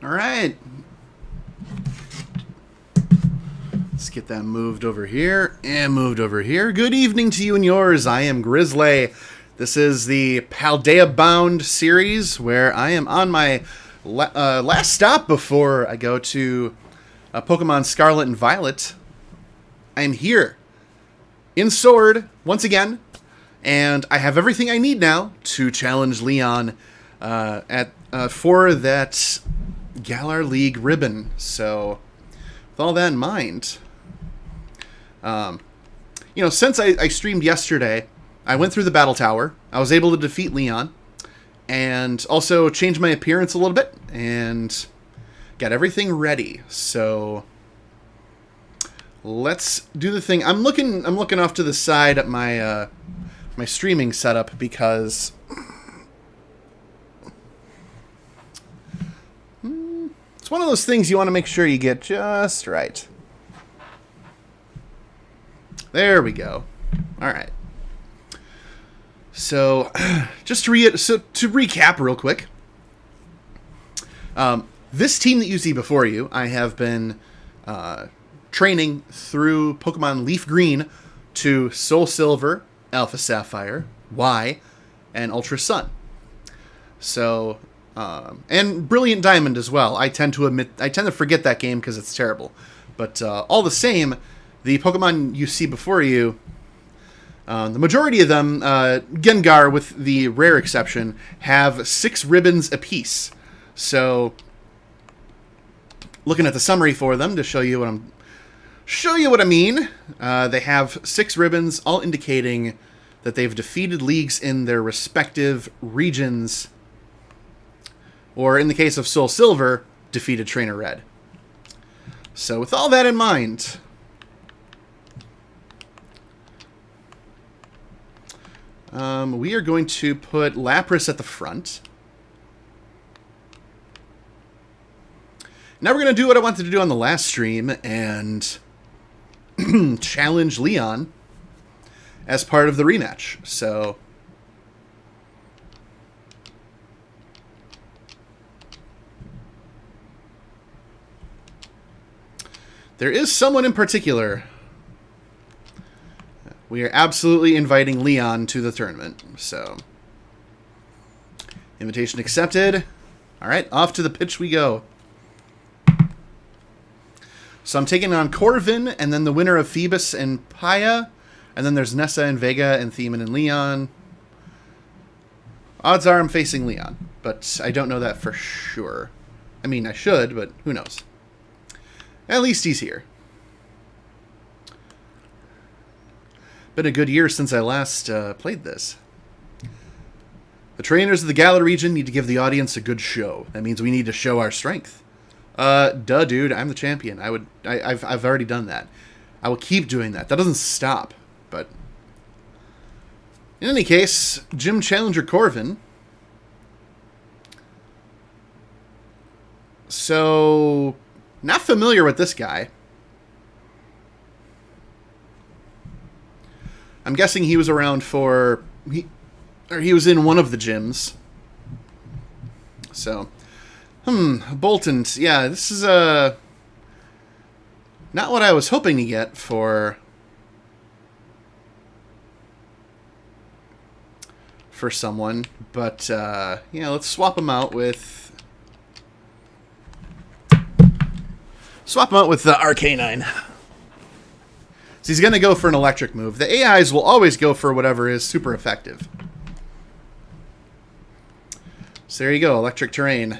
All right. Let's get that moved over here and moved over here. Good evening to you and yours. I am Grizzly. This is the Paldea Bound series where I am on my last stop before I go to Pokemon Scarlet and Violet. I am here in Sword once again, and I have everything I need now to challenge Leon for that Galar League ribbon. So, with all that in mind, since I streamed yesterday, I went through the battle tower. I was able to defeat Leon, and also change my appearance a little bit, and got everything ready. So let's do the thing. I'm looking off to the side at my my streaming setup because it's one of those things you want to make sure you get just right. There we go. All right. So, just to recap real quick, this team that you see before you, I have been training through Pokemon Leaf Green to Soul Silver, Alpha Sapphire, Y, and Ultra Sun. So, and Brilliant Diamond as well. I tend to forget that game because it's terrible. But all the same, the Pokemon you see before you, the majority of them, Gengar with the rare exception, have 6 ribbons apiece. So, looking at the summary for them to show you what I mean, they have 6 ribbons, all indicating that they've defeated leagues in their respective regions, or in the case of Soul Silver, defeated Trainer Red. So, with all that in mind, we are going to put Lapras at the front. Now we're going to do what I wanted to do on the last stream and challenge Leon as part of the rematch. So, there is someone in particular. We are absolutely inviting Leon to the tournament. So, invitation accepted. All right, off to the pitch we go. So I'm taking on Corvin, and then the winner of Phoebus and Paya. And then there's Nessa and Vega, and Themen and Leon. Odds are I'm facing Leon, but I don't know that for sure. I mean, I should, but who knows. At least he's here. Been a good year since I last played this. The trainers of the Galar region need to give the audience a good show. That means we need to show our strength. Duh, dude, I'm the champion. I've already done that. I will keep doing that. That doesn't stop, but in any case, Gym Challenger Corvin. So, not familiar with this guy. I'm guessing he was around he was in one of the gyms. So, Bolton. Yeah, this is not what I was hoping to get for someone, but yeah, let's swap him out with the Arcanine. So he's going to go for an electric move. The AIs will always go for whatever is super effective. So there you go, electric terrain.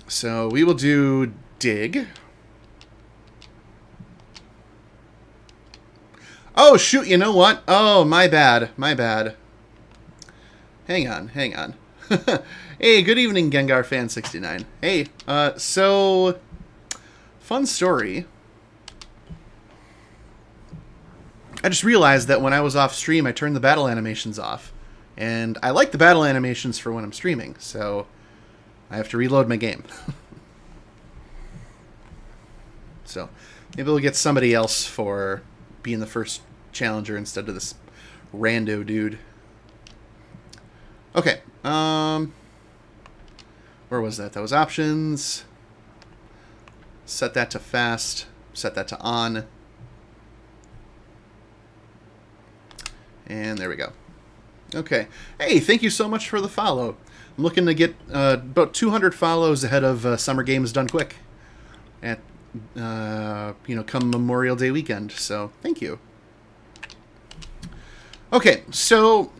So we will do Dig. Oh, shoot, you know what? Oh, my bad. Hang on. Hey, good evening, Gengar Fan 69. Hey, so fun story. I just realized that when I was off stream, I turned the battle animations off. And I like the battle animations for when I'm streaming, so I have to reload my game. So maybe we'll get somebody else for being the first challenger instead of this rando dude. Okay. Where was that? That was options. Set that to fast. Set that to on. And there we go. Okay. Hey, thank you so much for the follow. I'm looking to get about 200 follows ahead of Summer Games Done Quick at, come Memorial Day weekend. So, thank you. Okay, so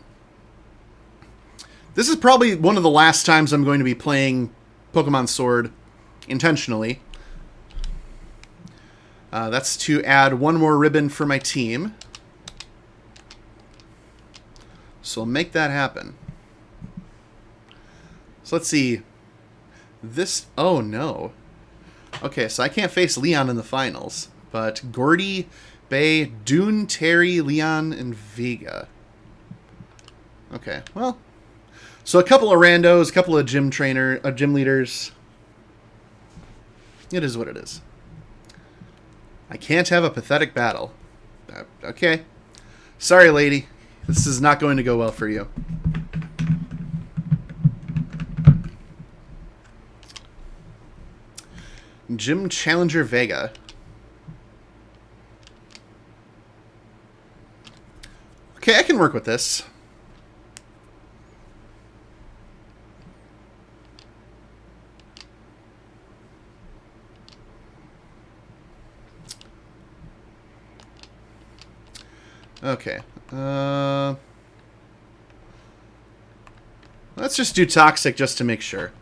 this is probably one of the last times I'm going to be playing Pokemon Sword intentionally. That's to add one more ribbon for my team. So I'll make that happen. So let's see. This... Oh, no. Okay, so I can't face Leon in the finals. But Gordy, Bay, Dune, Terry, Leon, and Vega. Okay, well... So a couple of randos, a couple of gym leaders. It is what it is. I can't have a pathetic battle. Okay. Sorry, lady. This is not going to go well for you. Gym Challenger Vega. Okay, I can work with this. Okay. Let's just do Toxic just to make sure.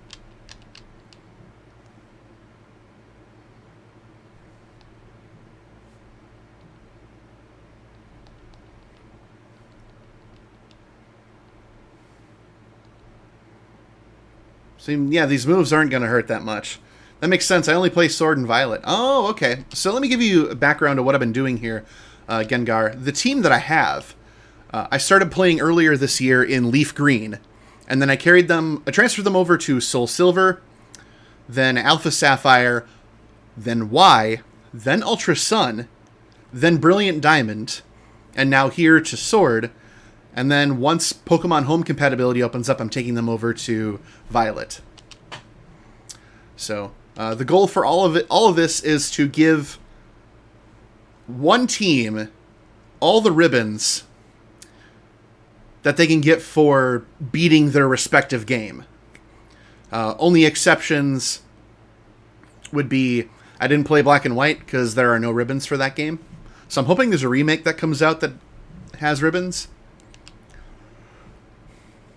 So, yeah, these moves aren't going to hurt that much. That makes sense. I only play Sword and Violet. Oh, okay. So let me give you a background of what I've been doing here, Gengar. The team that I have, I started playing earlier this year in Leaf Green, and then I transferred them over to Soul Silver, then Alpha Sapphire, then Y, then Ultra Sun, then Brilliant Diamond, and now here to Sword. And then once Pokemon Home compatibility opens up, I'm taking them over to Violet. So the goal for all of this is to give one team all the ribbons that they can get for beating their respective game. Only exceptions would be I didn't play Black and White because there are no ribbons for that game. So I'm hoping there's a remake that comes out that has ribbons.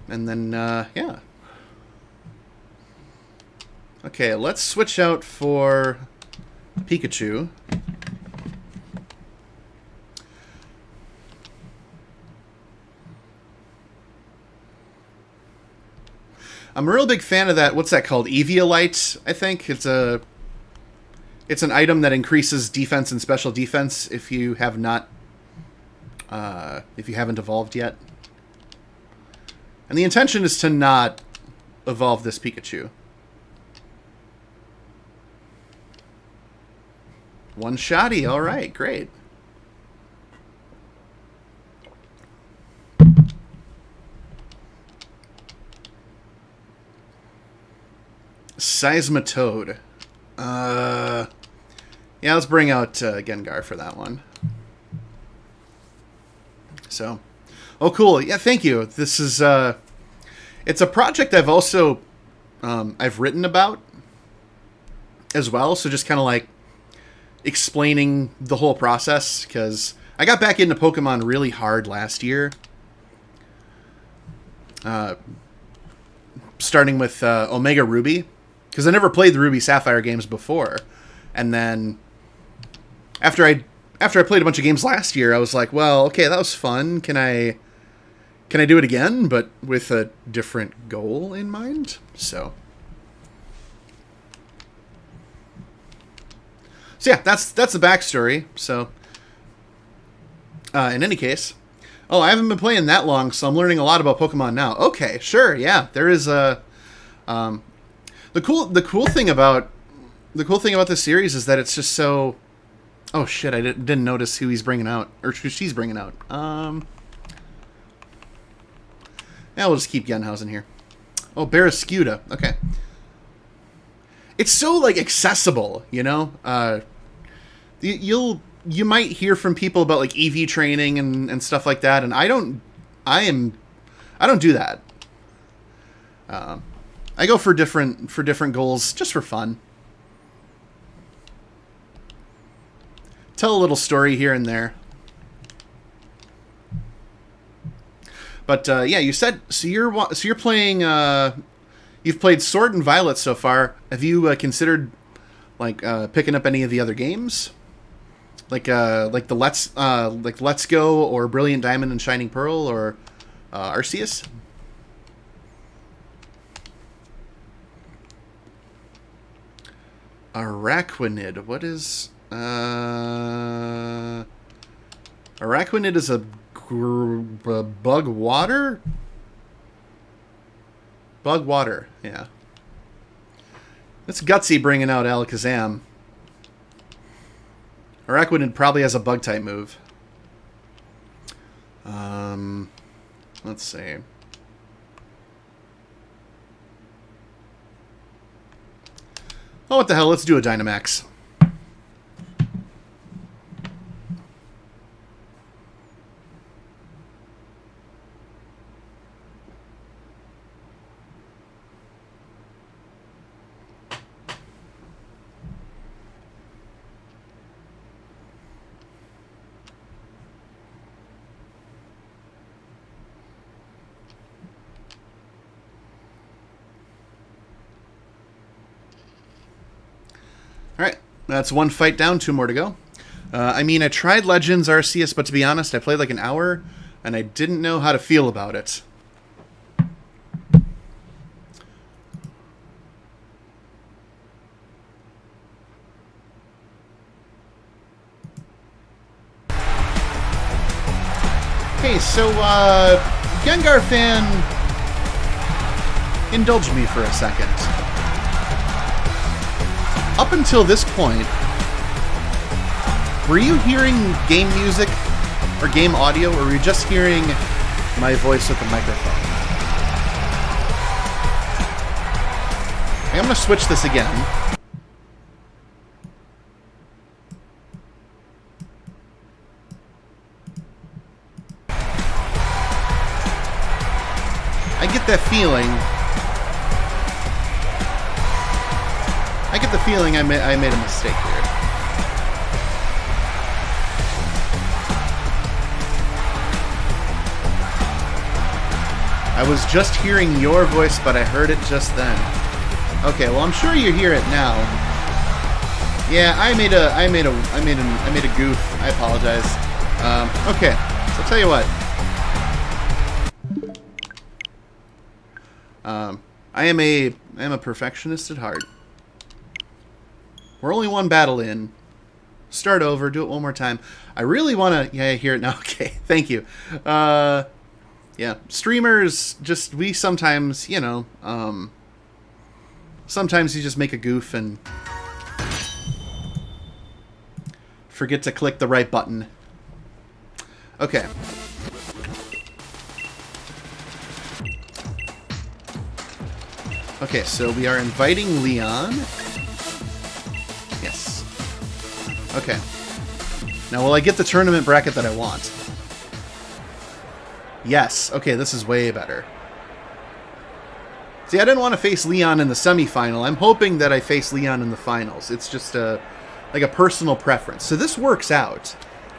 And then, yeah. Okay, let's switch out for Pikachu. I'm a real big fan of that. What's that called? Eviolite, I think. It's an item that increases defense and special defense if you have not, if you haven't evolved yet. And the intention is to not evolve this Pikachu. One shotty, alright, great. Seismitoad. Yeah, let's bring out Gengar for that one. So... Oh, cool. Yeah, thank you. This is, it's a project I've also, I've written about as well. So just kind of like explaining the whole process, because I got back into Pokemon really hard last year. Starting with Omega Ruby, because I never played the Ruby Sapphire games before. And then after I played a bunch of games last year, I was like, well, okay, that was fun. Can I do it again, but with a different goal in mind? So yeah, that's the backstory. So in any case, oh, I haven't been playing that long, so I'm learning a lot about Pokemon now. Okay, sure, yeah, there is a the cool thing about this series is that it's just so Oh shit! I didn't notice who he's bringing out, or who she's bringing out. Yeah, we'll just keep Genhausen here. Oh, Barrascuda. Okay. It's so like accessible, you know. You might hear from people about like EV training and stuff like that, and I don't do that. I go for different goals just for fun. Tell a little story here and there. But yeah, you said so. You're playing. You've played Sword and Violet so far. Have you considered like picking up any of the other games, like the Let's Go or Brilliant Diamond and Shining Pearl or Arceus? Araquanid. What is Araquanid is a bug water? Bug water, yeah. It's gutsy bringing out Alakazam. Araquanid probably has a bug type move. Let's see. Oh, what the hell? Let's do a Dynamax. Alright, that's one fight down, 2 more to go. I mean, I tried Legends Arceus, but to be honest, I played like an hour, and I didn't know how to feel about it. Okay, so, Gengar fan, indulge me for a second. Up until this point, were you hearing game music or game audio, or were you just hearing my voice with the microphone? I'm going to switch this again. I get that feeling. I get the feeling I made a mistake here. I was just hearing your voice, but I heard it just then. Okay, well, I'm sure you hear it now. Yeah, I made a goof. I apologize. Okay, so I'll tell you what. I am a perfectionist at heart. We're only one battle in. Start over. Do it one more time. I really want to... Yeah, I hear it now. Okay, thank you. Yeah, streamers, we sometimes, you know, sometimes you just make a goof and forget to click the right button. Okay. Okay, so we are inviting Leon. Yes. Okay. Now, will I get the tournament bracket that I want? Yes. Okay, this is way better. See, I didn't want to face Leon in the semifinal. I'm hoping that I face Leon in the finals. It's just like a personal preference. So this works out.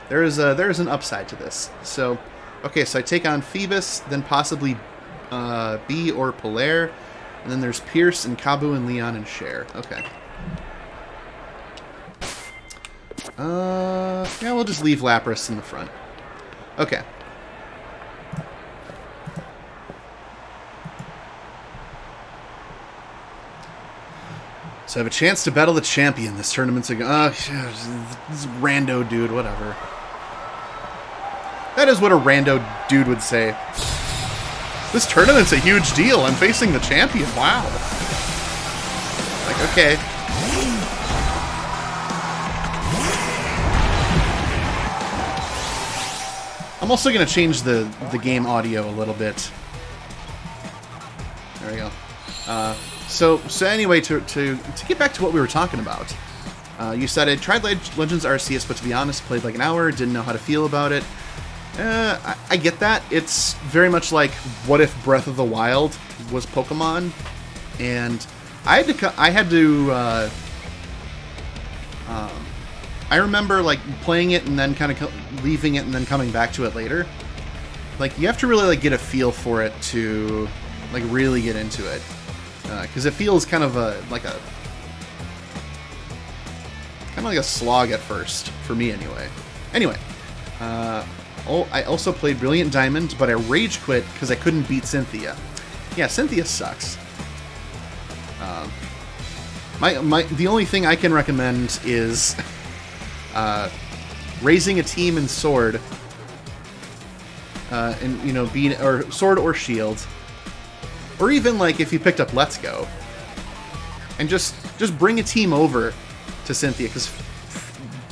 There is an upside to this. So, okay, so I take on Phoebus, then possibly B or Polaire, and then there's Pierce and Kabu and Leon and Cher. Okay. Yeah, we'll just leave Lapras in the front. Okay. So I have a chance to battle the champion. This tournament's this rando dude, whatever. That is what a rando dude would say. This tournament's a huge deal. I'm facing the champion. Wow. Like, okay. I'm also going to change the game audio a little bit. There we go. So anyway, to get back to what we were talking about, you said I tried Legends Arceus, but to be honest, played like an hour, didn't know how to feel about it. I get that. It's very much like, what if Breath of the Wild was Pokemon? And I remember like playing it and then kind of leaving it and then coming back to it later. Like, you have to really like get a feel for it to like really get into it, because it feels kind of like a slog at first for me anyway. Anyway, I also played Brilliant Diamond, but I rage quit because I couldn't beat Cynthia. Yeah, Cynthia sucks. The only thing I can recommend is raising a team in Sword, and you know, being or Sword or Shield, or even like if you picked up Let's Go, and just bring a team over to Cynthia, because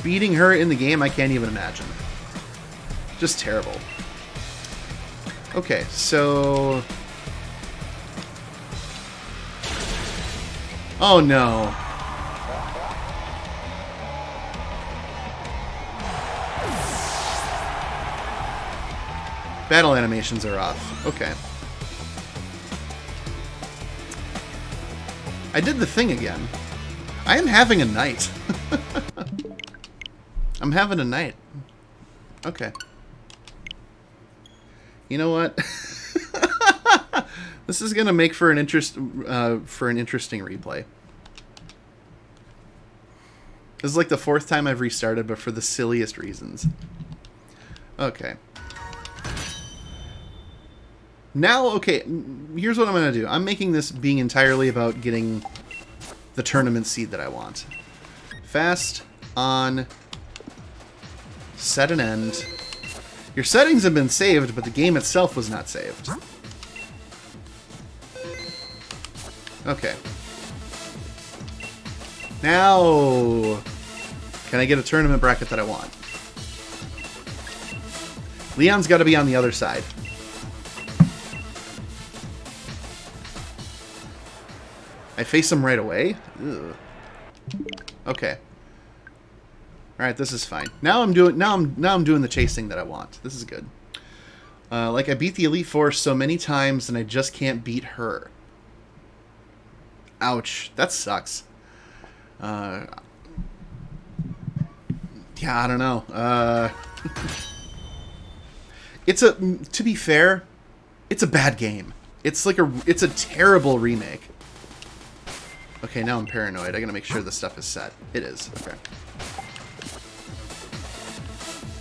beating her in the game, I can't even imagine. Just terrible. Okay, so... Oh no. Battle animations are off. Okay. I did the thing again. I am having a night. I'm having a night. Okay. You know what? This is gonna make for an interesting replay. This is like the 4th time I've restarted, but for the silliest reasons. Okay. Now, okay, here's what I'm gonna do. I'm making this being entirely about getting the tournament seed that I want. Fast, on, set and end. Your settings have been saved, but the game itself was not saved. Okay. Now, can I get a tournament bracket that I want? Leon's got to be on the other side. I face him right away? Ugh. Okay. Alright, this is fine. Now I'm doing the chasing that I want. This is good. Like, I beat the Elite Four so many times and I just can't beat her. Ouch. That sucks. Yeah, I don't know. To be fair, it's a bad game. It's a terrible remake. Okay, now I'm paranoid. I gotta make sure this stuff is set. It is. Okay.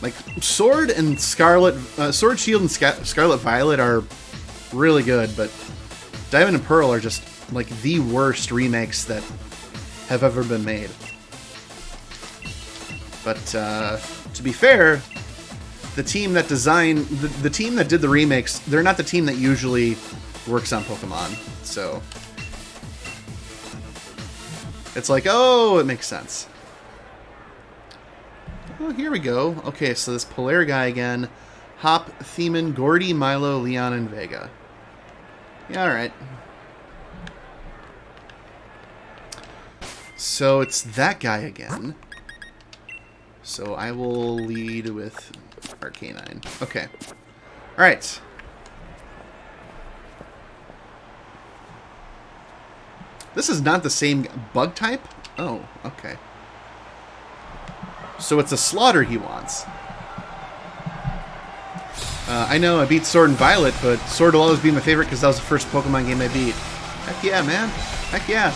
Like, Sword and Scarlet... Sword, Shield, and Scarlet Violet are really good, but Diamond and Pearl are just, like, the worst remakes that have ever been made. But, to be fair, the team that designed... The team that did the remakes, they're not the team that usually works on Pokemon, so... It's like, oh, it makes sense. Oh, here we go. Okay, so this Polaire guy again. Hop, Themen, Gordy, Milo, Leon, and Vega. Yeah, alright. So it's that guy again. So I will lead with Arcanine. Okay. Alright. This is not the same bug type? Oh, okay. So it's a Slaughter he wants. I know I beat Sword and Violet, but Sword will always be my favorite because that was the first Pokemon game I beat. Heck yeah, man. Heck yeah.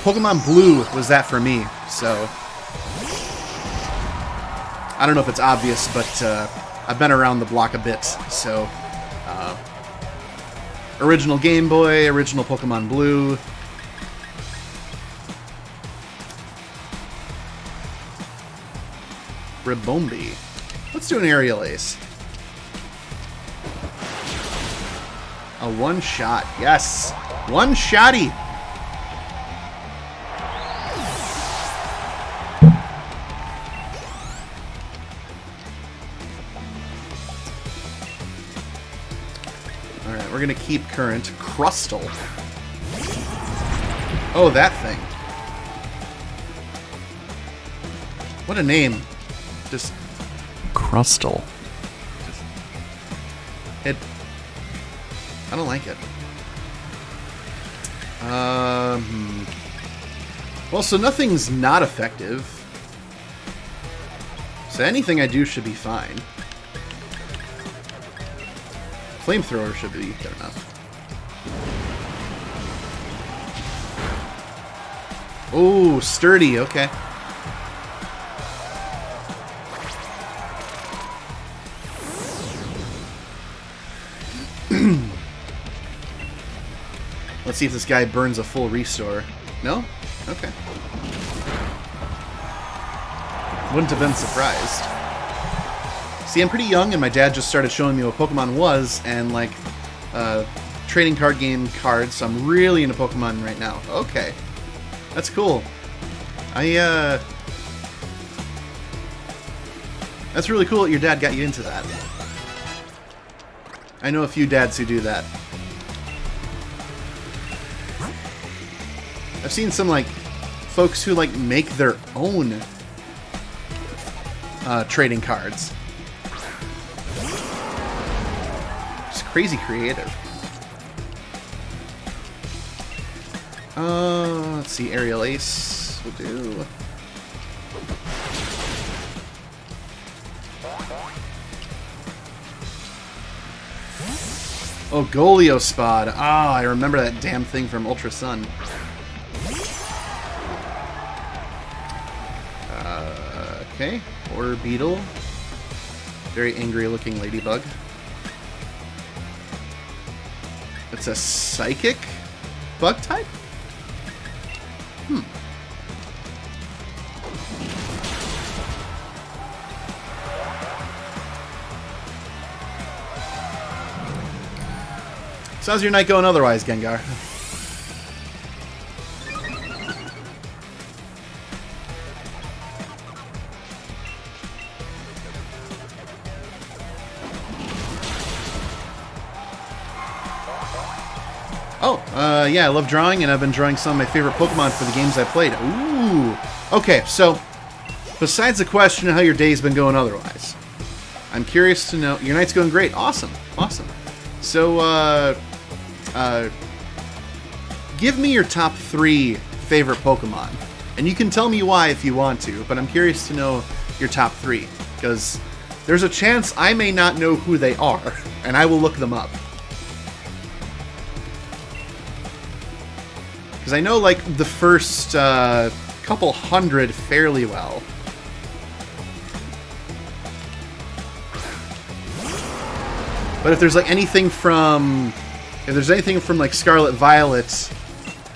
Pokemon Blue was that for me, so... I don't know if it's obvious, but I've been around the block a bit, so... original Game Boy, original Pokemon Blue. Ribombi. Let's do an Aerial Ace. A one-shot. Yes! One-shotty! we're going to keep current. Crustle. Oh, that thing. What a name. Just... Crustle. It... I don't like it. Well, so nothing's not effective. So anything I do should be fine. Flamethrower should be good enough. Oh, sturdy, okay. Let's see if this guy burns a full restore. No? Okay. Wouldn't have been surprised. See, I'm pretty young, and my dad just started showing me what Pokemon was, and, like, trading card game cards, so I'm really into Pokemon right now. Okay. That's cool. That's really cool that your dad got you into that. I know a few dads who do that. I've seen some, like, folks who, like, make their own trading cards. It's crazy creative. Let's see, Aerial Ace will do. Oh, Goliaspod. Ah, I remember that damn thing from Ultra Sun. Okay, Order Beetle. Very angry looking ladybug. It's a psychic bug type? So how's your night going otherwise, Gengar? Yeah, I love drawing, and I've been drawing some of my favorite Pokemon for the games I played. Ooh! Okay, so, besides the question of how your day's been going otherwise, I'm curious to know... Your night's going great. Awesome. Awesome. So, give me your top 3 favorite Pokemon. And you can tell me why if you want to, but I'm curious to know your top 3. Because there's a chance I may not know who they are, and I will look them up. Because I know, like, the first couple hundred fairly well. But if there's, like, anything from... If there's anything from, like, Scarlet Violet,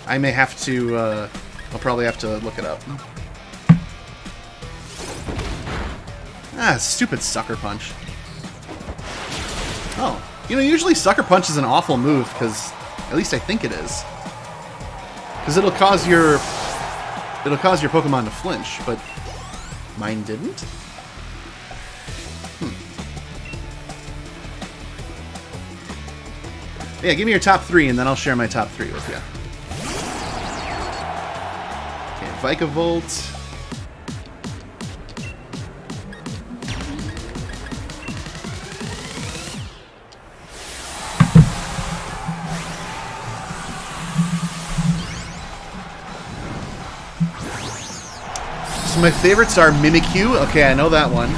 I may have to, I'll probably have to look it up. Ah, stupid Sucker Punch. Oh. You know, usually Sucker Punch is an awful move, because... At least I think it is. Because it'll cause your Pokemon to flinch, but mine didn't. Yeah, give me your top 3, and then I'll share my top 3 with you. Okay, Vikavolt. So my favorites are Mimikyu. Okay, I know that one.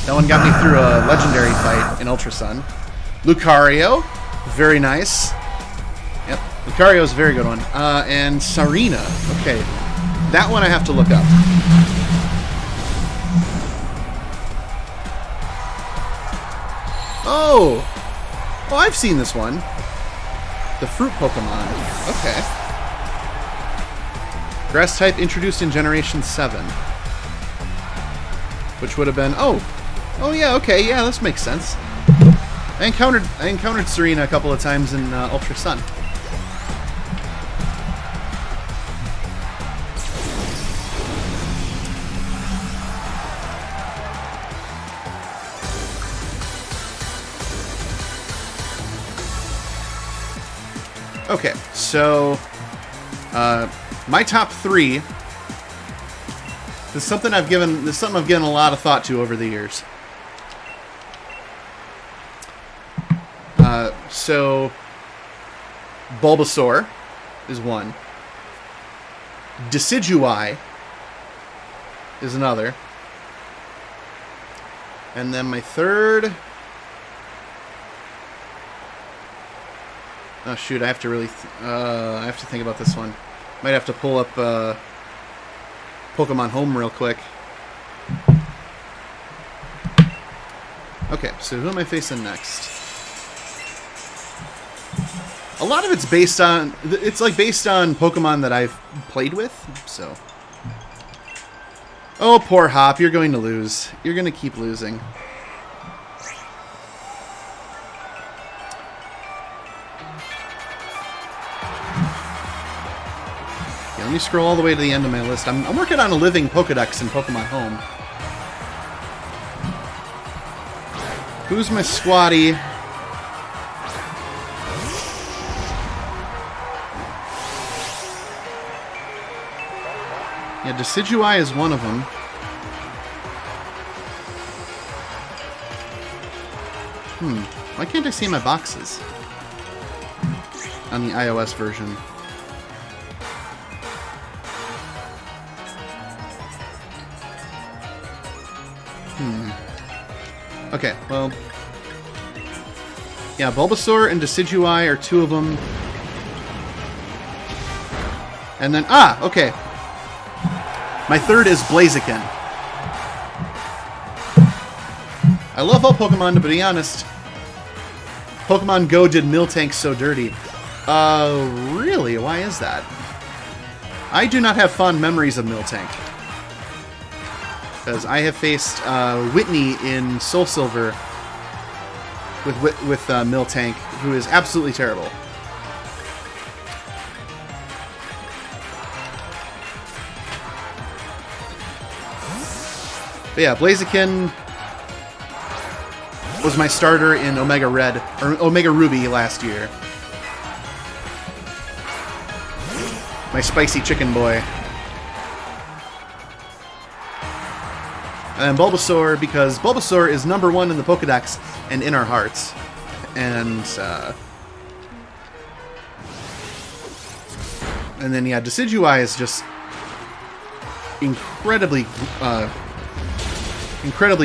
That one got me through a legendary fight in Ultra Sun. Lucario. Very nice. Yep, Lucario is a very good one. And Sarina. Okay, that one I have to look up. Oh! Oh, I've seen this one. The fruit Pokemon. Okay. Grass type introduced in Generation 7. Which would have been... Oh! Oh yeah, okay, yeah, this makes sense. I encountered Serena a couple of times in Ultra Sun. Okay, so my top 3. This is something I've given a lot of thought to over the years. So Bulbasaur is one. Decidueye is another. And then my third... Oh shoot, I have to really... I have to think about this one. Might have to pull up Pokemon Home real quick. Okay, so who am I facing next? A lot of it's based on... It's like based on Pokemon that I've played with, so... Oh, poor Hop, you're going to lose. You're going to keep losing. Okay, let me scroll all the way to the end of my list. I'm working on a living Pokedex in Pokemon Home. Who's my squatty? Yeah, Decidueye is one of them. Why can't I see my boxes? On the iOS version. Okay, well... Yeah, Bulbasaur and Decidueye are two of them. And then... Ah! Okay. My third is Blaziken. I love all Pokemon, to be honest. Pokemon Go did Miltank so dirty. Really? Why is that? I do not have fond memories of Miltank. Because I have faced Whitney in Soul Silver with Miltank, who is absolutely terrible. But yeah, Blaziken was my starter in Omega Red, or Omega Ruby last year. My spicy chicken boy. And Bulbasaur, because Bulbasaur is #1 in the Pokedex and in our hearts. And then, yeah, Decidueye is just incredibly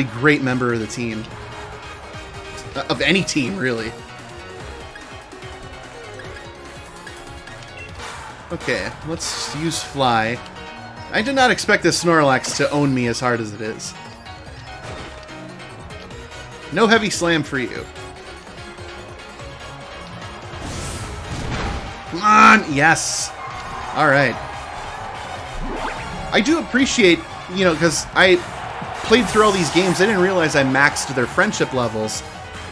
great member of the team. Of any team, really. Okay, let's use Fly. I did not expect this Snorlax to own me as hard as it is. No Heavy Slam for you. Come on! Yes! Alright. I do appreciate, you know, because I played through all these games, I didn't realize I maxed their friendship levels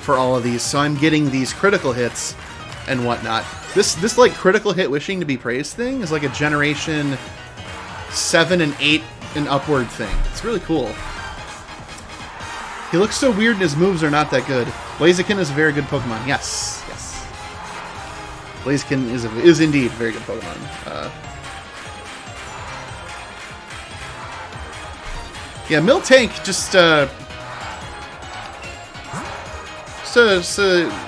for all of these, so I'm getting these critical hits and whatnot. This like critical hit wishing to be praised thing is like a generation 7 and 8 and upward thing. It's really cool. He looks so weird and his moves are not that good. Blaziken is a very good Pokemon. Yes, yes. Blaziken is indeed a very good Pokemon. Yeah, Miltank just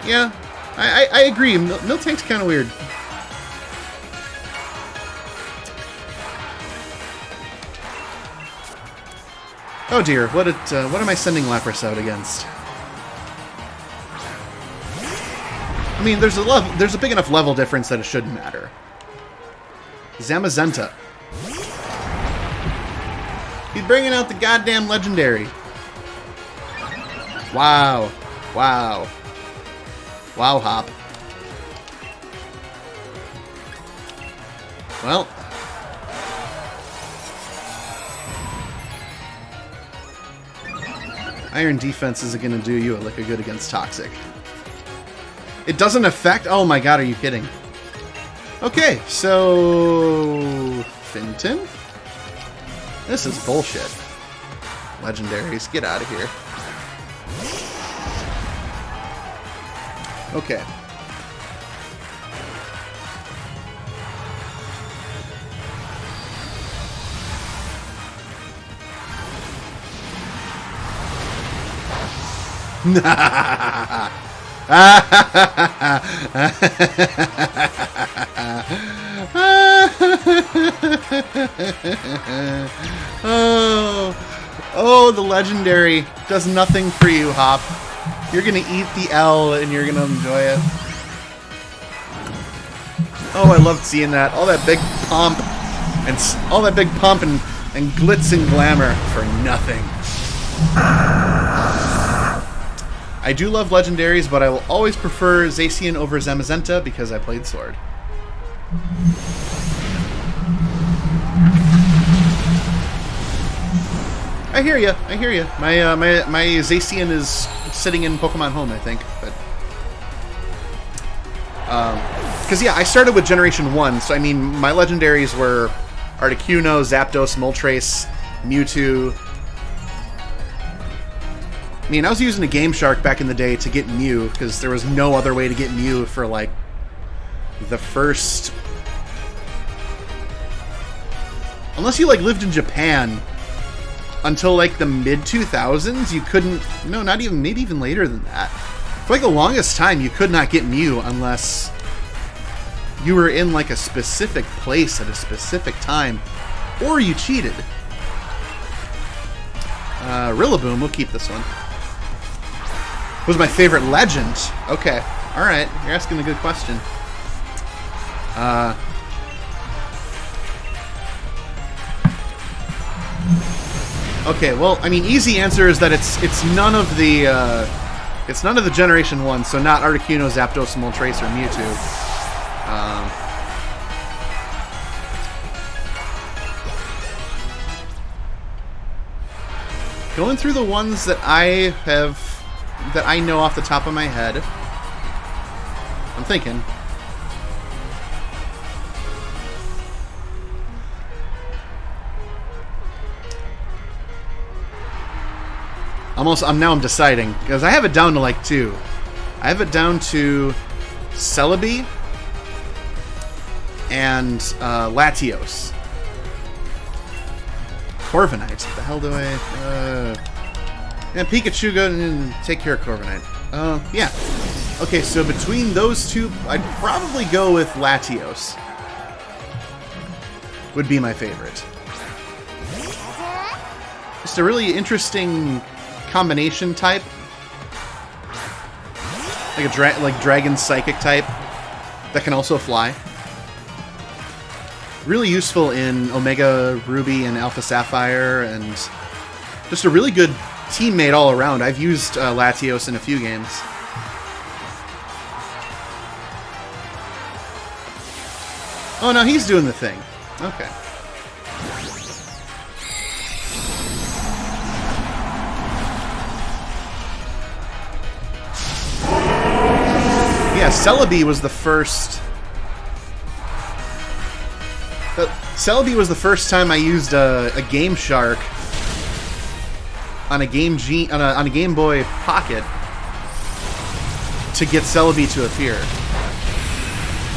yeah, I agree. Miltank's kind of weird. Oh dear, what am I sending Lapras out against? I mean, there's a big enough level difference that it shouldn't matter. Zamazenta. He's bringing out the goddamn legendary. Wow. Wow. Wow, Hop. Well. Iron Defense isn't going to do you a lick of good against Toxic. It doesn't affect... Oh my god, are you kidding? Okay, so... Finton? This is bullshit. Legendaries, get out of here. Okay. Oh, the legendary does nothing for you, Hop. You're gonna eat the L and you're gonna enjoy it. Oh, I loved seeing that. All that big pomp and glitz and glamour for nothing. I do love legendaries, but I will always prefer Zacian over Zamazenta because I played Sword. I hear you. I hear you. My Zacian is sitting in Pokemon Home, I think. But because yeah, I started with Generation 1, so I mean my legendaries were Articuno, Zapdos, Moltres, Mewtwo. I mean, I was using a Game Shark back in the day to get Mew, because there was no other way to get Mew for, like, the first... Unless you, like, lived in Japan until, like, the mid-2000s, you couldn't... No, not even... Maybe even later than that. For, like, the longest time, you could not get Mew unless you were in, like, a specific place at a specific time, or you cheated. Rillaboom, we'll keep this one. Was my favorite legend. Okay. Alright. You're asking a good question. Okay, well, I mean, easy answer is that it's none of the Generation 1, so not Articuno, Zapdos, Moltres, or Mewtwo. Going through the ones that I know off the top of my head. I'm thinking. I'm deciding, because I have it down to like 2. I have it down to Celebi and Latios. Corviknight. What the hell do I... Yeah, Pikachu, go and take care of Corviknight. Yeah. Okay, so between those two, I'd probably go with Latios. Would be my favorite. Just a really interesting combination type. Like a Dragon Psychic type that can also fly. Really useful in Omega Ruby and Alpha Sapphire, and just a really good teammate all around. I've used Latios in a few games. Oh no, he's doing the thing. Okay. Yeah, Celebi was the first... Celebi was the first time I used a Game Shark on a Game Boy Pocket to get Celebi to appear.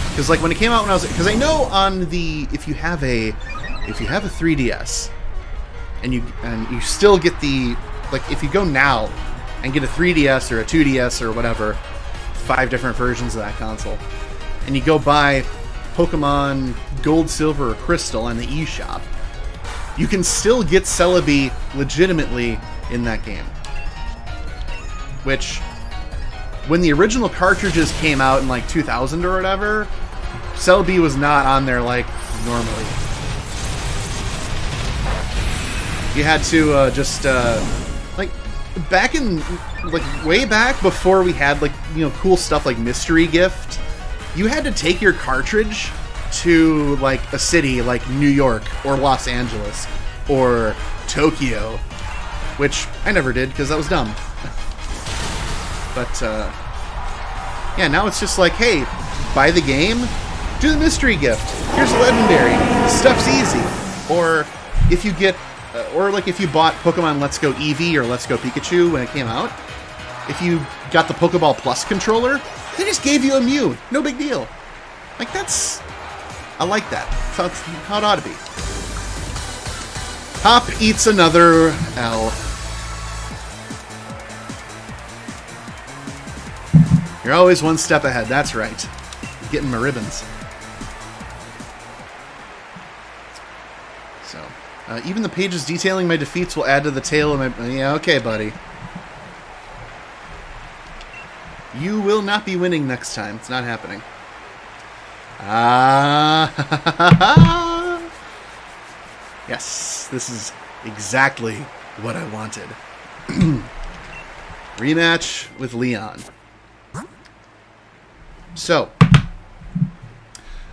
Because like when it came out, because I know on the if you have a 3DS and you still get the, like, if you go now and get a 3DS or a 2DS or whatever, 5 different versions of that console, and you go buy Pokemon Gold, Silver, or Crystal on the eShop, you can still get Celebi legitimately in that game. Which, when the original cartridges came out in like 2000 or whatever, Celebi was not on there like normally. You had to like back in, like, way back before we had, like, you know, cool stuff like Mystery Gift, you had to take your cartridge to, like, a city like New York or Los Angeles or Tokyo, which I never did because that was dumb. But, yeah, now it's just like, hey, buy the game, do the Mystery Gift, here's a legendary, stuff's easy. Or if you get, or like if you bought Pokemon Let's Go Eevee or Let's Go Pikachu when it came out, if you got the Pokeball Plus controller, they just gave you a Mew. No big deal. Like, that's... I like that. That's how it ought to be. Hop eats another L. You're always one step ahead. That's right. Getting my ribbons. So, even the pages detailing my defeats will add to the tale of my... Yeah, okay, buddy. You will not be winning next time. It's not happening. Yes, this is exactly what I wanted. Rematch with Leon. So,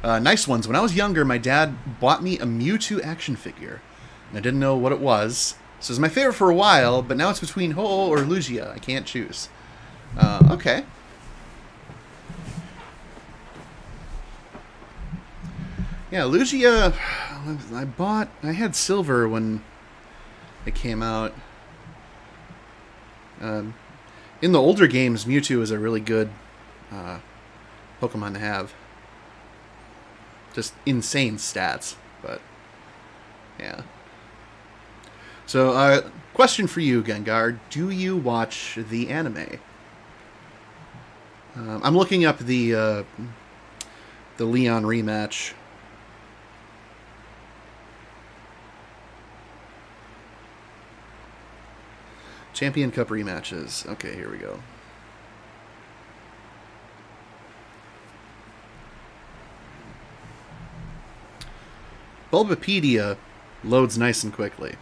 nice ones. When I was younger, my dad bought me a Mewtwo action figure, and I didn't know what it was. So it was my favorite for a while, but now it's between Ho-Oh or Lugia. I can't choose. Okay. Yeah, Lugia, I had silver when it came out. In the older games, Mewtwo is a really good Pokemon to have. Just insane stats, but yeah. So, question for you, Gengar. Do you watch the anime? I'm looking up the Leon rematch. Champion Cup rematches. Okay, here we go. Bulbapedia loads nice and quickly,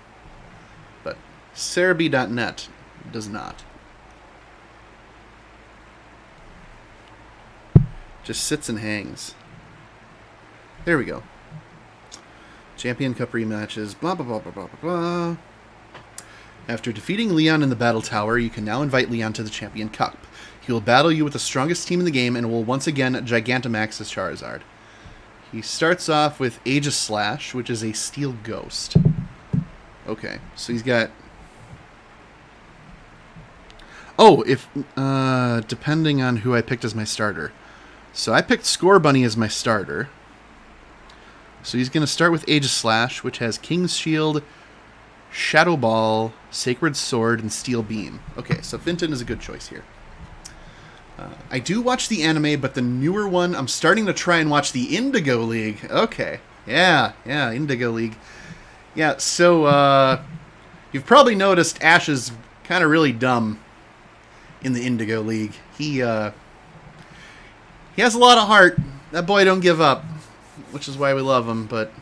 but Cerebi.net does not. Just sits and hangs. There we go. Champion Cup rematches. Blah, blah, blah, blah, blah, blah, blah. After defeating Leon in the Battle Tower, you can now invite Leon to the Champion Cup. He will battle you with the strongest team in the game and will once again Gigantamax as Charizard. He starts off with Aegislash, which is a Steel Ghost. Okay, so he's got... Oh, if depending on who I picked as my starter. So I picked Scorbunny as my starter. So he's going to start with Aegislash, which has King's Shield, Shadow Ball, Sacred Sword, and Steel Beam. Okay, so Finton is a good choice here. I do watch the anime, but the newer one, I'm starting to try and watch the Indigo League. Okay, yeah, Indigo League. Yeah, so you've probably noticed Ash is kind of really dumb in the Indigo League. He has a lot of heart. That boy don't give up, which is why we love him. But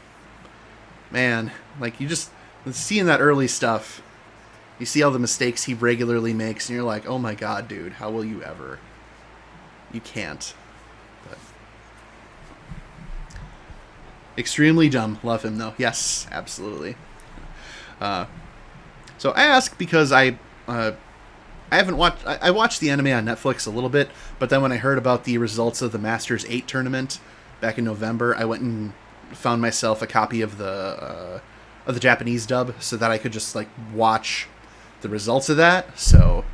man, like you just seeing that early stuff, you see all the mistakes he regularly makes, and you're like, oh my god, dude, how will you ever? You can't. But extremely dumb. Love him though. Yes, absolutely. So I ask because I haven't watched. I watched the anime on Netflix a little bit, but then when I heard about the results of the Masters 8 tournament back in November, I went and found myself a copy of the Japanese dub so that I could just like watch the results of that. So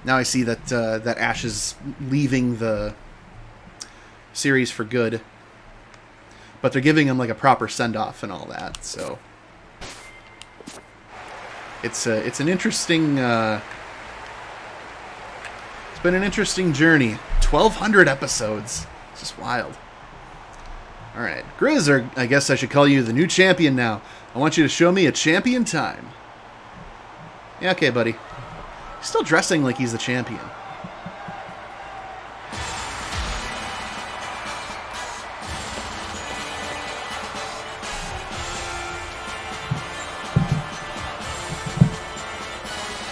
now I see that that Ash is leaving the series for good, but they're giving him like a proper send off and all that. So it's an interesting. It's been an interesting journey. 1,200 episodes. It's just wild. All right, Grizz, or I guess I should call you the new champion now. I want you to show me a champion time. Yeah, okay, buddy. He's still dressing like he's the champion.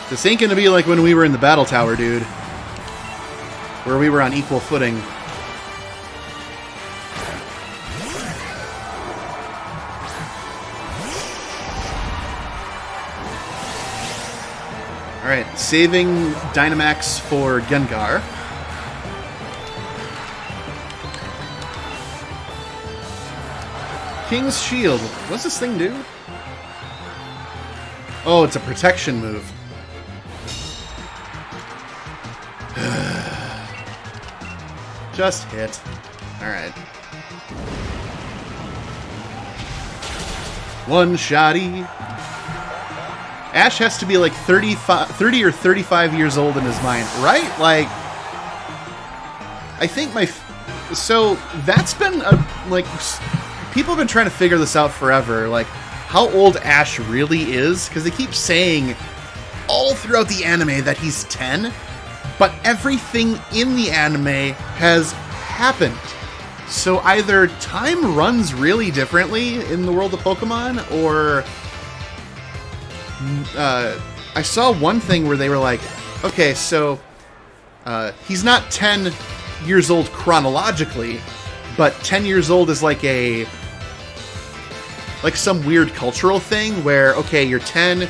This ain't gonna be like when we were in the Battle Tower, dude. Where we were on equal footing. Alright, saving Dynamax for Gengar. King's Shield. What's this thing do? Oh, it's a protection move. Just hit. Alright. One shotty. Ash has to be like 30 or 35 years old in his mind, right? Like, I think so that's been people have been trying to figure this out forever, like how old Ash really is, because they keep saying all throughout the anime that he's 10, but everything in the anime has happened. So either time runs really differently in the world of Pokemon, or I saw one thing where they were like, okay, so he's not 10 years old chronologically, but 10 years old is like some weird cultural thing where, okay, you're 10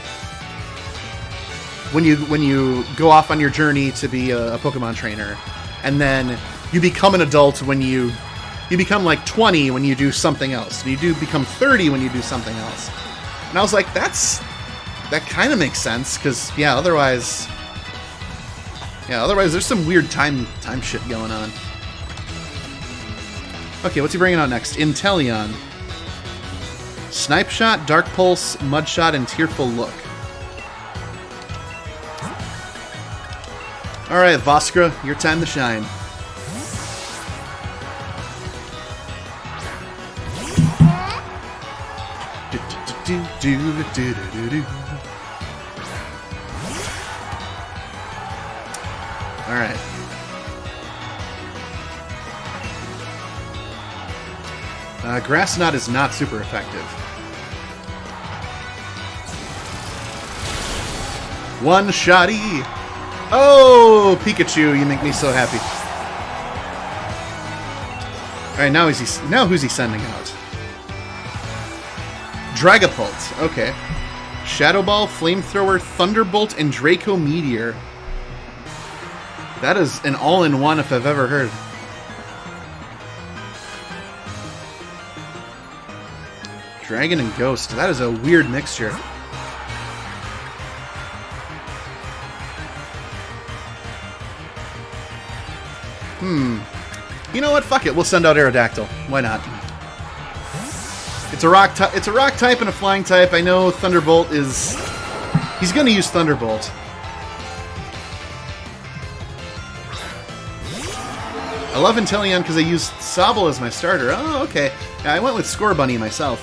when you go off on your journey to be a Pokemon trainer, and then you become an adult when you become like 20 when you do something else, and you do become 30 when you do something else. And I was like, that kind of makes sense, because otherwise there's some weird time shit going on. Okay, what's he bringing out next? Inteleon. Snipe Shot, Dark Pulse, Mud Shot, and Tearful Look. Alright, Voskra, your time to shine. Alright. Grass Knot is not super effective. One shotty! Oh, Pikachu, you make me so happy. Alright, now who's he sending out? Dragapult, okay. Shadow Ball, Flamethrower, Thunderbolt, and Draco Meteor. That is an all-in-one if I've ever heard. Dragon and Ghost. That is a weird mixture. You know what? Fuck it. We'll send out Aerodactyl. Why not? It's a rock type and a flying type. I know Thunderbolt is... He's going to use Thunderbolt. I love Inteleon because I used Sobble as my starter. Oh, okay. Yeah, I went with Scorbunny myself.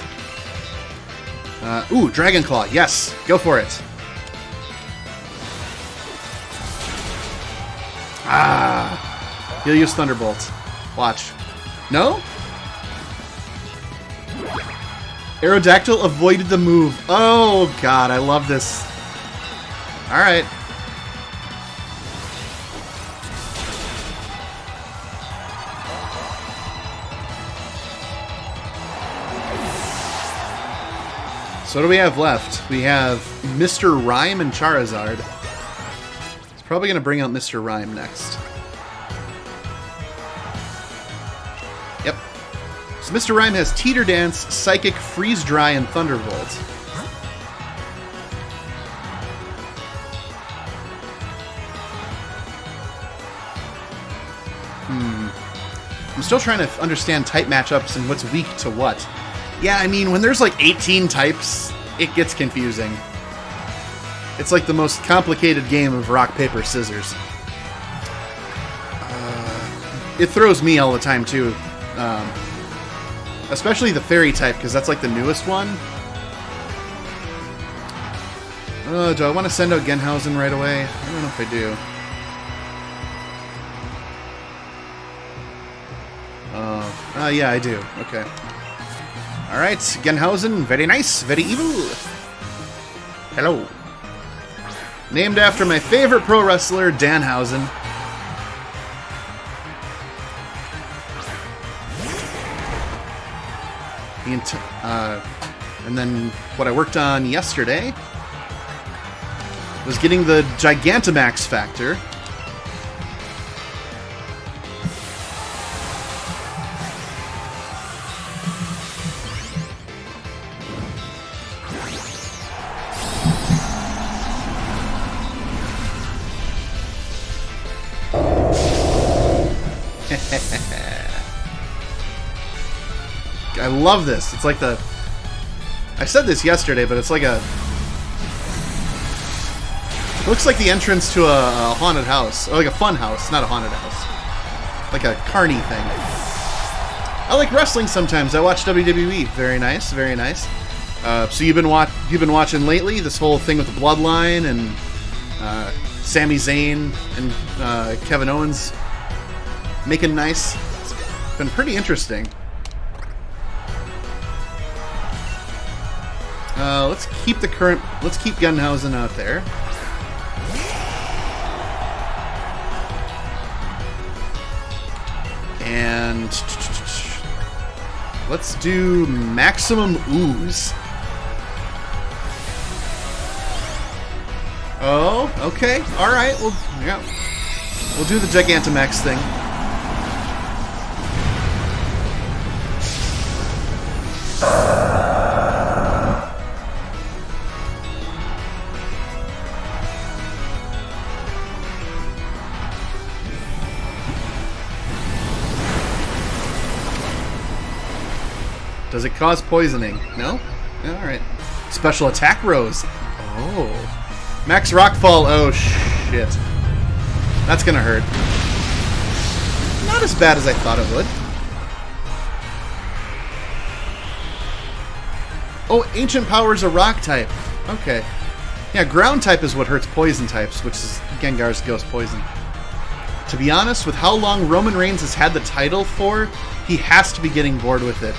Ooh, Dragon Claw. Yes, go for it. Ah, he'll use Thunderbolt. Watch. No? Aerodactyl avoided the move. Oh, God, I love this. Alright. So what do we have left? We have Mr. Rhyme and Charizard. It's probably going to bring out Mr. Rhyme next. Yep. So Mr. Rhyme has Teeter Dance, Psychic, Freeze Dry, and Thunderbolt. I'm still trying to understand type matchups and what's weak to what. Yeah, I mean, when there's like 18 types, it gets confusing. It's like the most complicated game of rock, paper, scissors. It throws me all the time, too. Especially the fairy type, because that's like the newest one. Do I want to send out Genhausen right away? I don't know if I do. Yeah, I do. Okay. Alright, Genhausen, very nice, very evil. Hello. Named after my favorite pro wrestler, Danhausen. And then what I worked on yesterday was getting the Gigantamax factor. I love this. It's like the... I said this yesterday, but it's like a... It looks like the entrance to a haunted house. Or like a fun house, not a haunted house. like a carny thing. I like wrestling sometimes. I watch WWE. Very nice, very nice. So you've been watching lately this whole thing with the Bloodline and Sami Zayn and Kevin Owens making nice. It's been pretty interesting. Let's keep Gunhausen out there. And let's do Maximum Ooze. Oh, okay. Alright, we'll do the Gigantamax thing. Does it cause poisoning? No? Alright. Special attack rose. Oh. Max Rockfall. Oh, shit. That's gonna hurt. Not as bad as I thought it would. Oh, Ancient Power's a rock type. Okay. Yeah, ground type is what hurts poison types, which is Gengar's Ghost Poison. To be honest, with how long Roman Reigns has had the title for, he has to be getting bored with it.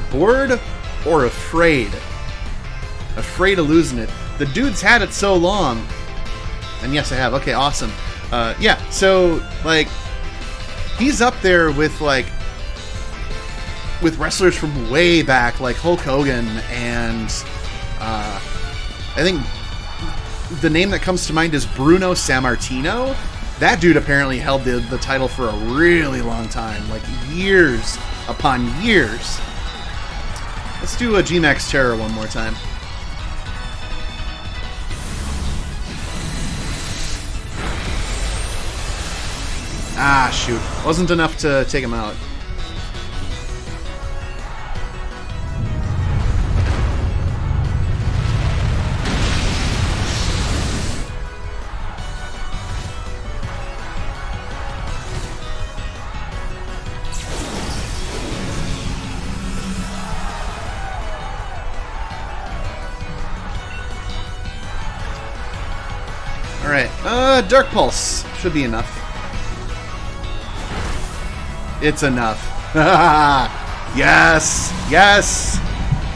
Bored or afraid? Afraid of losing it. The dude's had it so long. And yes, I have. Okay, awesome. Yeah, so, like, he's up there with, like, with wrestlers from way back, like Hulk Hogan, and I think the name that comes to mind is Bruno Sammartino. That dude apparently held the title for a really long time, like years upon years. Let's do a G-Max Terror one more time. Ah, shoot. Wasn't enough to take him out. Alright, Dark Pulse. Should be enough. It's enough. Yes! Yes!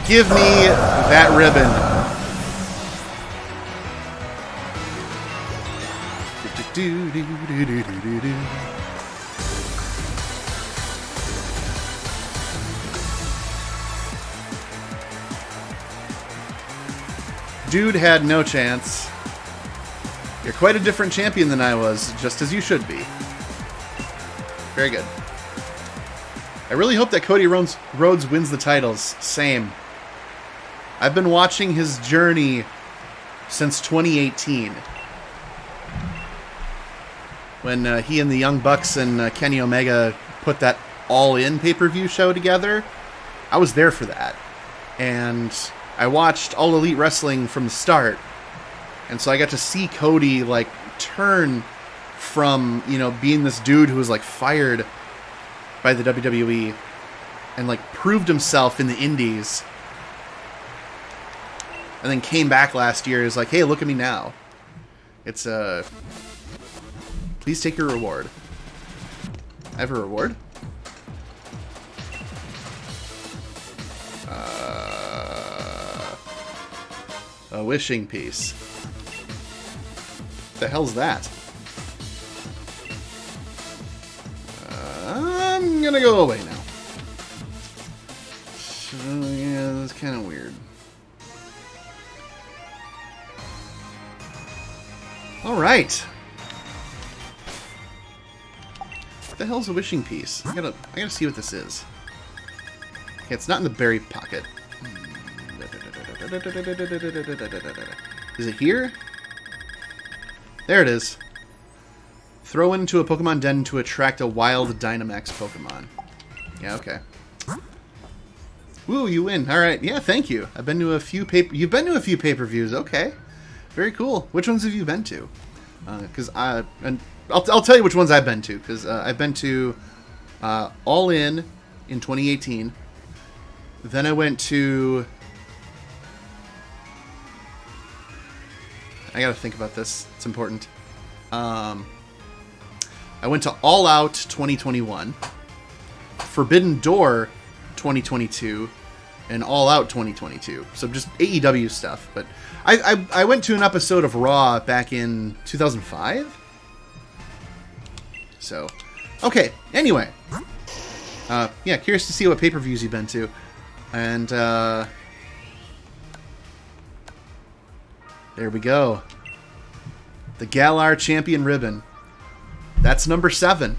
Give me that ribbon. Dude had no chance. You're quite a different champion than I was, just as you should be. Very good. I really hope that Cody Rhodes wins the titles. Same. I've been watching his journey since 2018. When he and the Young Bucks and Kenny Omega put that All-In pay-per-view show together. I was there for that. And I watched All Elite Wrestling from the start. And so I got to see Cody, like, turn from, you know, being this dude who was, like, fired by the WWE and, like, proved himself in the indies. And then came back last year. Is like, hey, look at me now. It's, please take your reward. I have a reward? A wishing piece. What the hell's that? I'm gonna go away now. So, yeah, that's kind of weird. Alright. What the hell's a wishing piece? I gotta see what this is. Okay, it's not in the berry pocket. Is it here? There it is. Throw into a Pokemon Den to attract a wild Dynamax Pokemon. Yeah, okay. Woo, you win. Alright, yeah, thank you. You've been to a few pay-per-views. Okay. Very cool. Which ones have you been to? Because I'll tell you which ones I've been to. Because I've been to All In 2018. Then I went to... I gotta think about this. It's important. I went to All Out 2021, Forbidden Door 2022, and All Out 2022. So just AEW stuff. But I went to an episode of Raw back in 2005. So, okay. Anyway, yeah, curious to see what pay-per-views you've been to, and there we go. The Galar Champion Ribbon. That's number 7.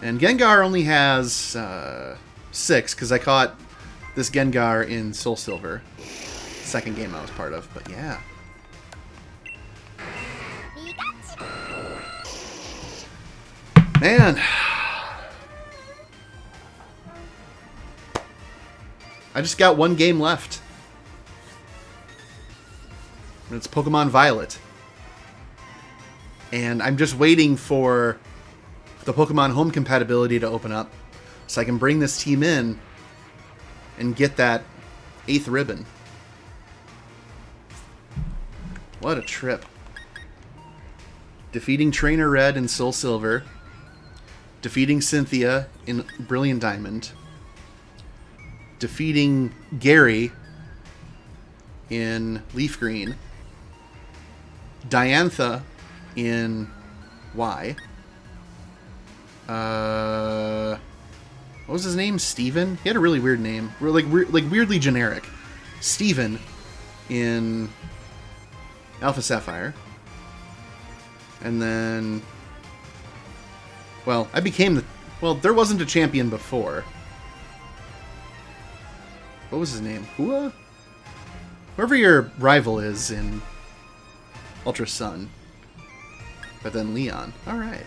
And Gengar only has 6, because I caught this Gengar in Soul Silver. Second game I was part of, but yeah. Man. I just got one game left. And it's Pokemon Violet. And I'm just waiting for the Pokemon Home compatibility to open up so I can bring this team in and get that 8th ribbon. What a trip. Defeating Trainer Red in Soul Silver. Defeating Cynthia in Brilliant Diamond. Defeating Gary in Leaf Green. Diantha in Y. What was his name? Steven? He had a really weird name. Like weirdly generic. Steven in Alpha Sapphire. And then... Well, I became the... Well, there wasn't a champion before. What was his name? Hua? Whoever your rival is in Ultra Sun. But then Leon. Alright.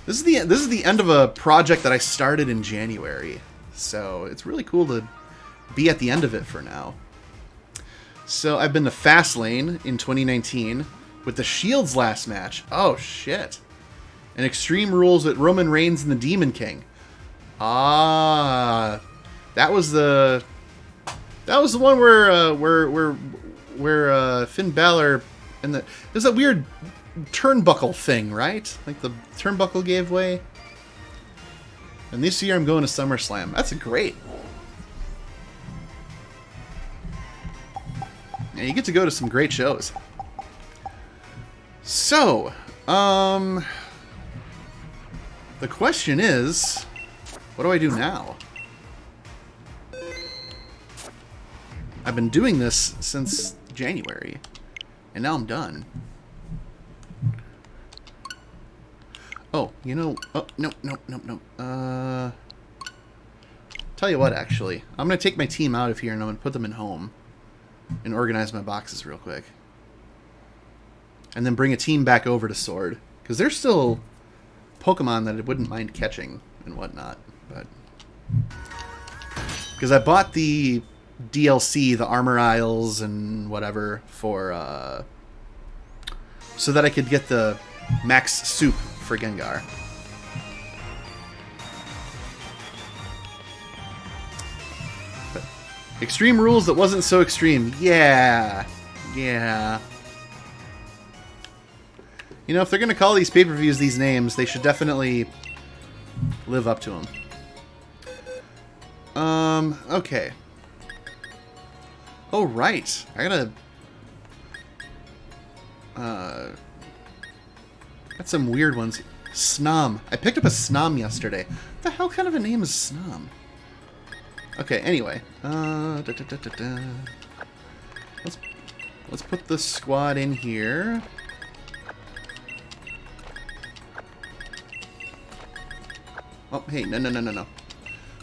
This is the end of a project that I started in January. So it's really cool to be at the end of it for now. So I've been to Fastlane in 2019 with the Shield's last match. Oh shit. And Extreme Rules with Roman Reigns and the Demon King. That was the one where Finn Balor and there's a weird turnbuckle thing, right? Like the turnbuckle gave way. And this year I'm going to SummerSlam. That's great. Yeah, you get to go to some great shows. So, the question is, what do I do now? I've been doing this since January, and now I'm done. Oh, you know... Oh, no. Tell you what, actually. I'm going to take my team out of here, and I'm going to put them in home. And organize my boxes real quick. And then bring a team back over to Sword. Because there's still Pokemon that I wouldn't mind catching and whatnot. But because I bought the DLC, the Armor Isles and whatever, for... so that I could get the Max Soup for Gengar. But Extreme Rules that wasn't so extreme. Yeah. You know, if they're going to call these pay-per-views these names, they should definitely live up to them. Okay. Oh, right. I gotta... got some weird ones. Snom. I picked up a Snom yesterday. What the hell kind of a name is Snom? Okay, anyway. Let's put the squad in here. Oh, hey, no.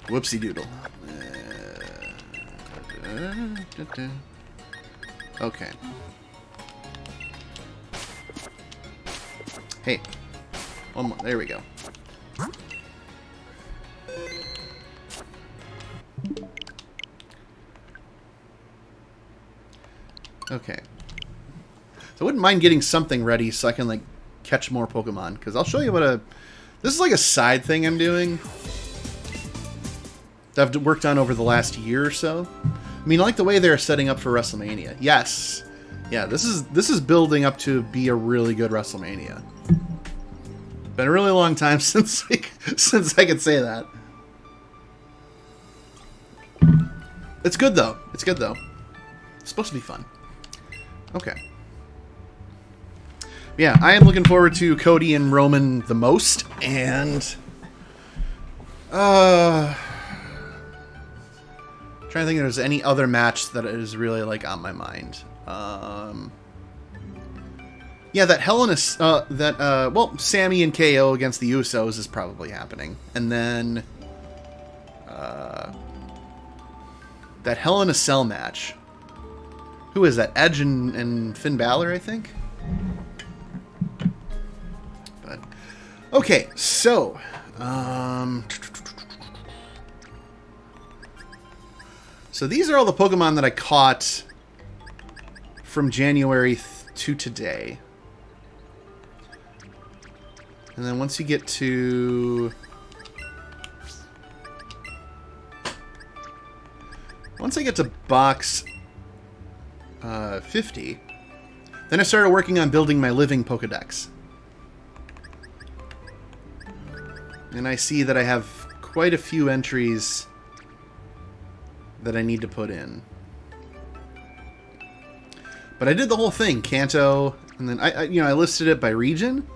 Whoopsie doodle. Okay. Hey. One more. There we go. Okay. So I wouldn't mind getting something ready so I can, like, catch more Pokemon. Because I'll show you what a... This is like a side thing I'm doing that I've worked on over the last year or so. I mean, I like the way they're setting up for WrestleMania. Yes. Yeah, this is building up to be a really good WrestleMania. Been a really long time since I could say that. It's good, though. It's good, though. It's supposed to be fun. Okay. Yeah, I am looking forward to Cody and Roman the most, and trying to think if there's any other match that is really like on my mind. Yeah, that Hell in a well, Sammy and KO against the Usos is probably happening, and then that Hell in a Cell match. Who is that? Edge and Finn Balor, I think. But okay, so so these are all the Pokemon that I caught from January to today. And then once you get to... Once I get to box 50, then I started working on building my living Pokedex. And I see that I have quite a few entries that I need to put in. But I did the whole thing, Kanto, and then I listed it by region.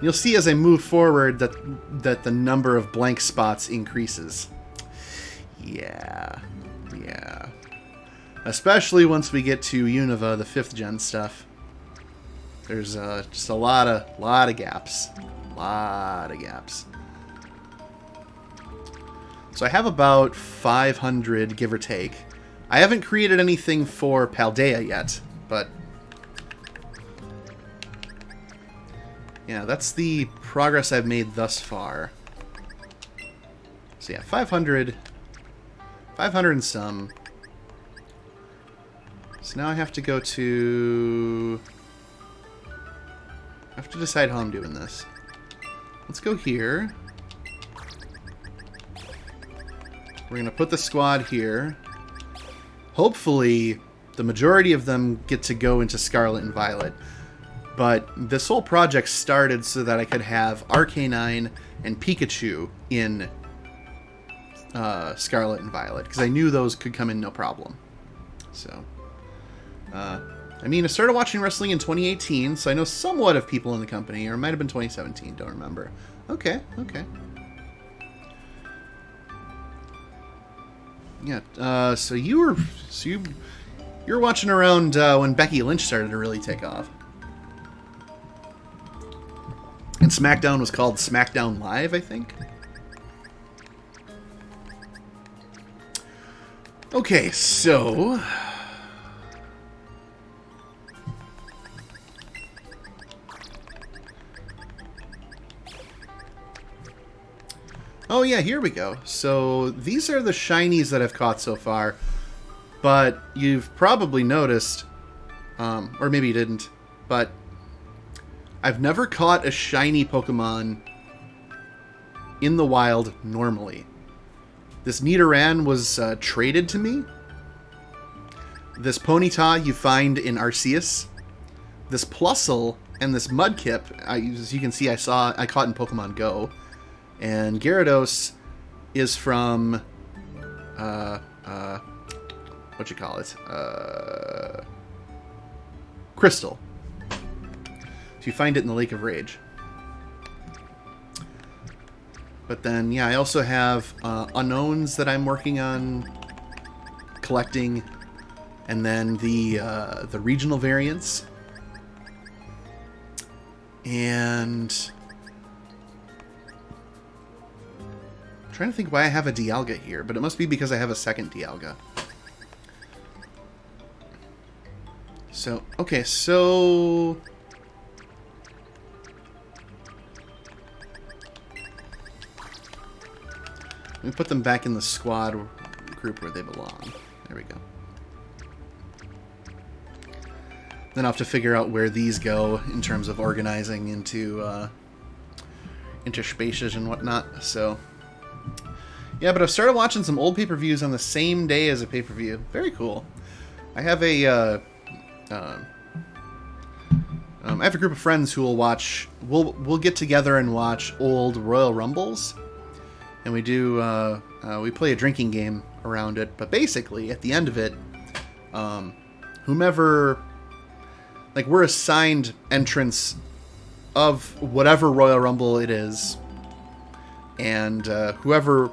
You'll see as I move forward that the number of blank spots increases. Yeah. Especially once we get to Unova, the 5th gen stuff. There's just a lot of gaps. So I have about 500, give or take. I haven't created anything for Paldea yet, but yeah, that's the progress I've made thus far. So yeah, 500 and some. So now I have to go to... I have to decide how I'm doing this. Let's go here. We're going to put the squad here. Hopefully, the majority of them get to go into Scarlet and Violet. But this whole project started so that I could have Arcanine and Pikachu in Scarlet and Violet. Because I knew those could come in no problem. So... I mean, I started watching wrestling in 2018, so I know somewhat of people in the company, or it might have been 2017, don't remember. Okay. Yeah, so you're watching around when Becky Lynch started to really take off. And SmackDown was called SmackDown Live, I think. Okay, so... Oh yeah, here we go. So these are the shinies that I've caught so far, but you've probably noticed, or maybe you didn't, but I've never caught a shiny Pokemon in the wild normally. This Nidoran was traded to me. This Ponyta you find in Arceus. This Plusle and this Mudkip, as you can see, I caught in Pokemon Go. And Gyarados is from, what you call it? Crystal. So you find it in the Lake of Rage. But then, yeah, I also have Unknowns that I'm working on collecting, and then the regional variants, and I'm trying to think why I have a Dialga here, but it must be because I have a second Dialga. So, okay, so let me put them back in the squad group where they belong. There we go. Then I'll have to figure out where these go in terms of organizing into spaces and whatnot. So, yeah, but I've started watching some old pay-per-views on the same day as a pay-per-view. Very cool. I have a group of friends who will watch. We'll get together and watch old Royal Rumbles, and we do. We play a drinking game around it. But basically, at the end of it, whomever, like, we're assigned entrance of whatever Royal Rumble it is, and whoever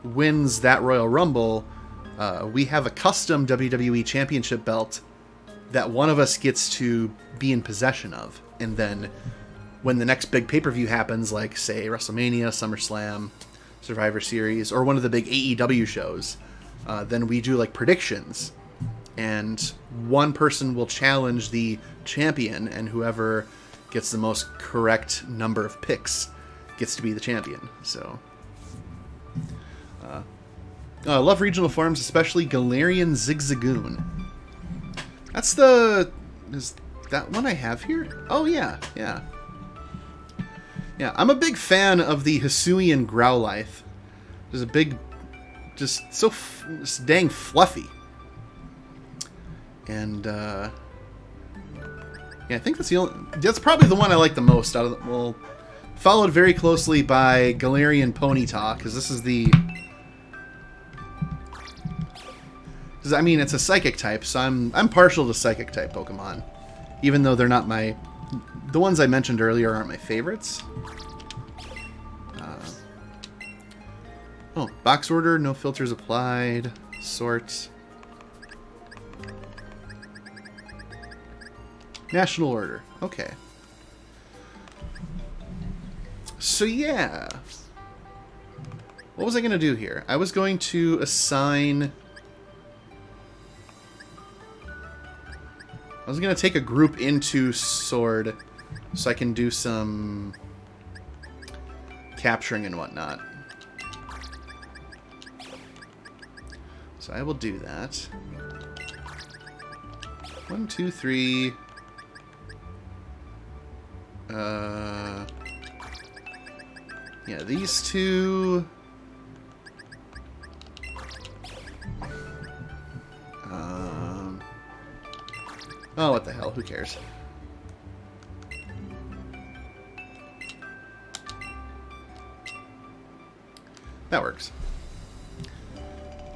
wins that Royal Rumble, we have a custom WWE Championship belt that one of us gets to be in possession of. And then when the next big pay-per-view happens, like, say, WrestleMania, SummerSlam, Survivor Series, or one of the big AEW shows, then we do, like, predictions. And one person will challenge the champion, and whoever gets the most correct number of picks gets to be the champion. So, I love regional forms, especially Galarian Zigzagoon. That's the... Is that one I have here? Oh, yeah, yeah. Yeah, I'm a big fan of the Hisuian Growlithe. There's a big... Just so just dang fluffy. And, yeah, I think that's the only... That's probably the one I like the most out of the... Well, followed very closely by Galarian Ponyta, because this is the... I mean, it's a Psychic type, so I'm partial to Psychic type Pokemon, even though they're not my... The ones I mentioned earlier aren't my favorites. Oh, box order, no filters applied, sort. National order, okay. So yeah. What was I going to do here? I was going to assign... I was going to take a group into Sword so I can do some capturing and whatnot. So I will do that. 1, 2, 3. Yeah, these two. Oh, what the hell? Who cares? That works.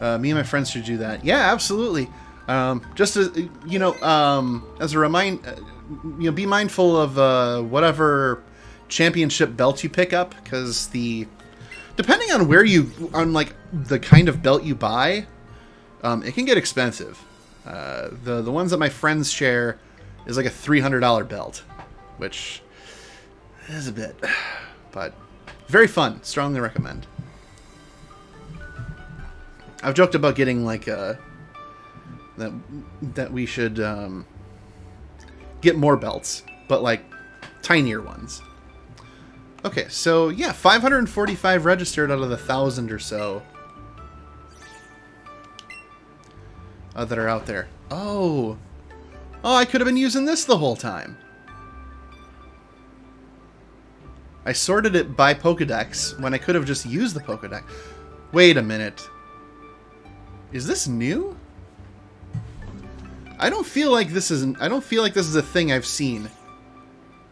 Me and my friends should do that. Yeah, absolutely. Just as you know, as a reminder, you know, be mindful of whatever championship belt you pick up, because depending on where like the kind of belt you buy, it can get expensive. The ones that my friends share is like a $300 belt, which is a bit, but very fun. Strongly recommend. I've joked about getting like that we should get more belts, but like tinier ones. Okay, so yeah, 545 registered out of the 1,000 or so that are out there. Oh, I could have been using this the whole time. I sorted it by Pokedex when I could have just used the Pokedex. Wait a minute. Is this new? I don't feel like this is a thing I've seen,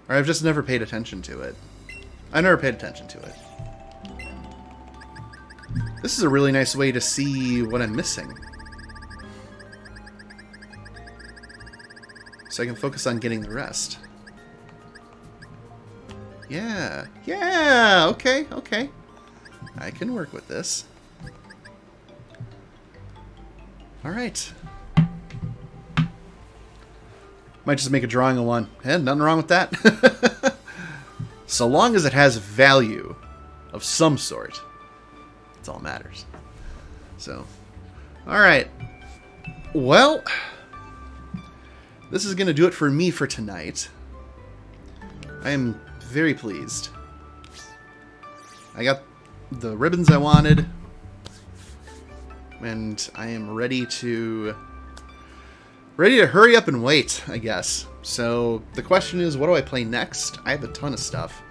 or I've just never paid attention to it. I never paid attention to it. This is a really nice way to see what I'm missing, so I can focus on getting the rest. Yeah, okay. I can work with this. Alright. Might just make a drawing of one. Nothing wrong with that. So long as it has value of some sort. That's all that matters. So, alright. Well, this is going to do it for me for tonight. I am very pleased. I got the ribbons I wanted, and I am ready to ready to hurry up and wait, I guess. So the question is, what do I play next? I have a ton of stuff.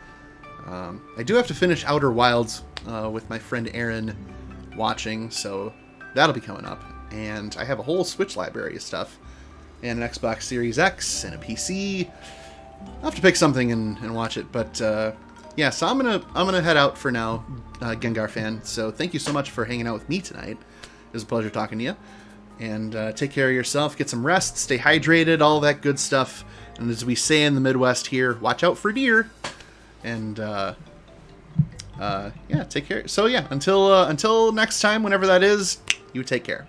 I do have to finish Outer Wilds with my friend Aaron watching, so that'll be coming up. And I have a whole Switch library of stuff, and an Xbox Series X, and a PC. I'll have to pick something and watch it, but yeah. So I'm gonna head out for now, Gengar fan. So thank you so much for hanging out with me tonight. It was a pleasure talking to you. And take care of yourself, get some rest, stay hydrated, all that good stuff. And as we say in the Midwest here, watch out for deer. And yeah, take care. So yeah, until next time, whenever that is, you take care.